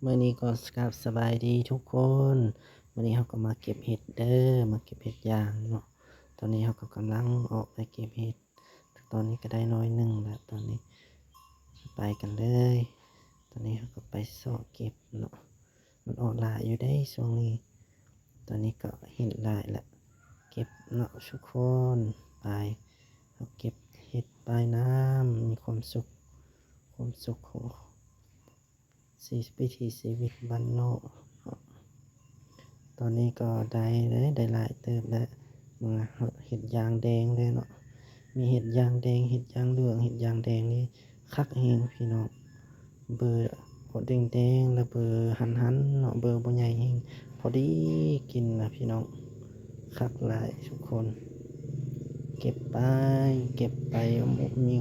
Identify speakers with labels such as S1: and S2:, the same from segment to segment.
S1: มื้อนี้ก็กับสบายดีทุกคนมื้อนี้เราก็มาเก็บเห็ดเด้อมาเก็บเห็ดย่างเนาะตอนนี้เราก็กำลังออกไปเก็บเห็ดตอนนี้ก็ได้น้อยหนึ่งแล้วตอนนี้ไปกันเลยตอนนี้เราก็ไปเสาะเก็บเนาะมันออกหลายอยู่ได้ช่วงนี้ตอนนี้ก็เห็ดหลายแล้วเก็บเนาะทุกคนไปเราเก็บเห็ดปลายน้ำมีความสุขของวิถีชีวิตบ้านนอกตอนนี้ก็ได้หลายเติบแล้วมาเห็ดยางแดงเลยเนาะมีเห็ดยางแดงเห็ดยางเหลืองเห็ดยางแดงนี่คักแฮงพี่น้องเบอร์โอแดงแล้วเบอร์หันเนาะเบอร์บ่ใหญ่แฮงพอดีกินนะพี่น้องคักหลายทุกคนเก็บไปมี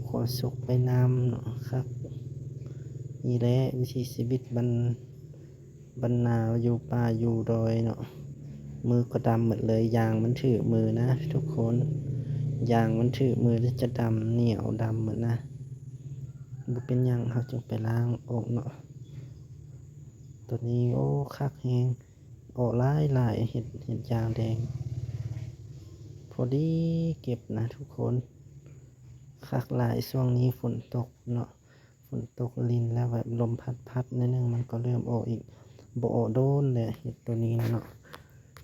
S1: ความสุขไปนำเนาะครับนี่แหละวิถีชีวิตบรรนาอยู่ป่าอยู่ดอยเนาะมือก็ดำหมดเลยยางมันถือมือนะทุกคนยางมันถือมือแล้วจะดำเหนียวดำหมดนะบ่เป็นหยังเขาจึงไปล้างออกเนาะตัวนี้โอ้คักแฮงออกหลายเห็ดยางแดงพอดีเก็บนะทุกคนคักหลายช่วงนี้ฝนตกเนาะฝนตกลินแล้วแบบลมพัดนิดนึงมันก็เริ่มออกอีกบ่ออกโดนเลยเห็ดตัวนี้เนาะ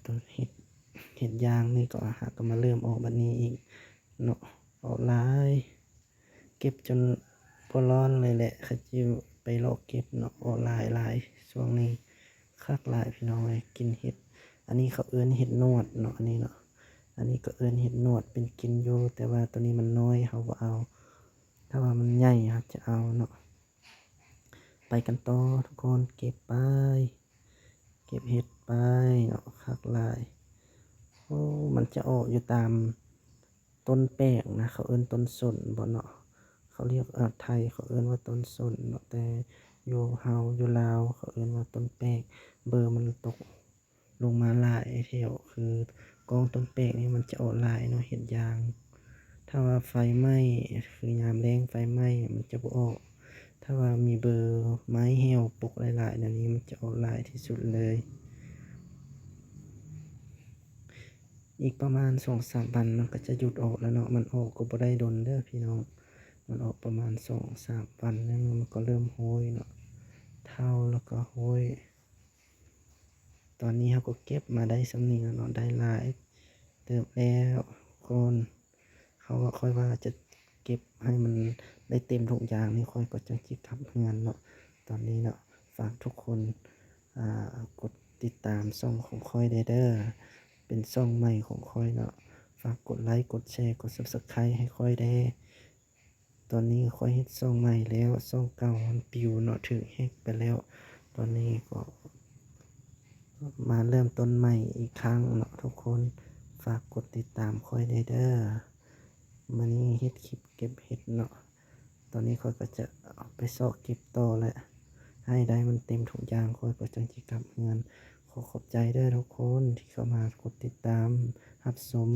S1: ตัวเห็ดยางนี่ก็หาก็มาเริ่มออกบัดนี้อีกเนาะออกหลายเก็บจนบ่ร้อนเลยแหละเขาจิไปเลาะเก็บเนาะออกหลายช่วงนี้คักหลายพี่น้องเอ้ยกินเห็ดอันนี้เขาเอิ้นเห็ดนวดเนาะอันนี้เนาะอันนี้ก็เอิ้นเห็ดนวดเป็นกินอยู่แต่ว่าตัวนี้มันน้อยเขาบ่เอาถ้าว่ามันใหญ่ครับจะเอาเนาะไปกันต่อทุกคนเก็บไปเก็บเห็ดไปเนาะคักหลายโอ้มันจะออกอยู่ตามต้นแป้งนะเขาเอิ้นต้นสนบ่เนาะเขาเรียกไทยเขาเอิ้นว่าต้นสนเนาะแต่อยู่ลาวเขาเอิ้นว่าต้นแป้งเบอร์มันตกลงมาหลายแถวคือกองต้นแป้งนี่มันจะออกหลายเนาะเห็ดยางถ้าว่าไฟไหม้คือยามแล้งไฟไหม้มันจะบ่ออกถ้าว่ามีเบอร์ไม้แห้วปลูกหลายๆอันนี้มันจะออกหลายที่สุดเลยอีกประมาณ 2-3 วันมันก็จะหยุดออกแล้วเนาะมันออกก็บ่ได้ดนเด้อพี่น้องมันออกประมาณ 2-3 วันแล้วมันก็เริ่มโหยเนาะเฒ่าแล้วก็โหยตอนนี้เราก็เก็บมาได้ส่ำนี้แล้วเนาะได้หลายเติบแล้วคนเขาก็ค่อยว่าจะเก็บให้มันได้เต็มทุกอย่างนี่ค่อยก็จังสิกลับเรือนเนาะตอนนี้เนาะฝากทุกคนกดติดตามช่องของข้อยเด้อเป็นช่องใหม่ของข้อยเนาะฝากกดไลค์กดแชร์กด Subscribe ให้ข้อยแด้ตอนนี้ข้อยเฮ็ดช่องใหม่แล้วช่องเก่ามันปลิวเนาะถูกแฮ็กไปแล้วตอนนี้ก็มาเริ่มต้นใหม่อีกครั้งเนาะทุกคนฝากกดติดตามข้อยเด้อมื้อนี้เฮ็ดคลิปเก็บเห็ดเนาะตอนนี้ข้อยก็จะเอาไปเสาะเก็บต่อแล้วให้ได้มันเต็มทุกอย่างข้อยก็จังสิกลับเรือนขอขอบใจเด้อทุกคนที่เข้ามากดติดตามรับชม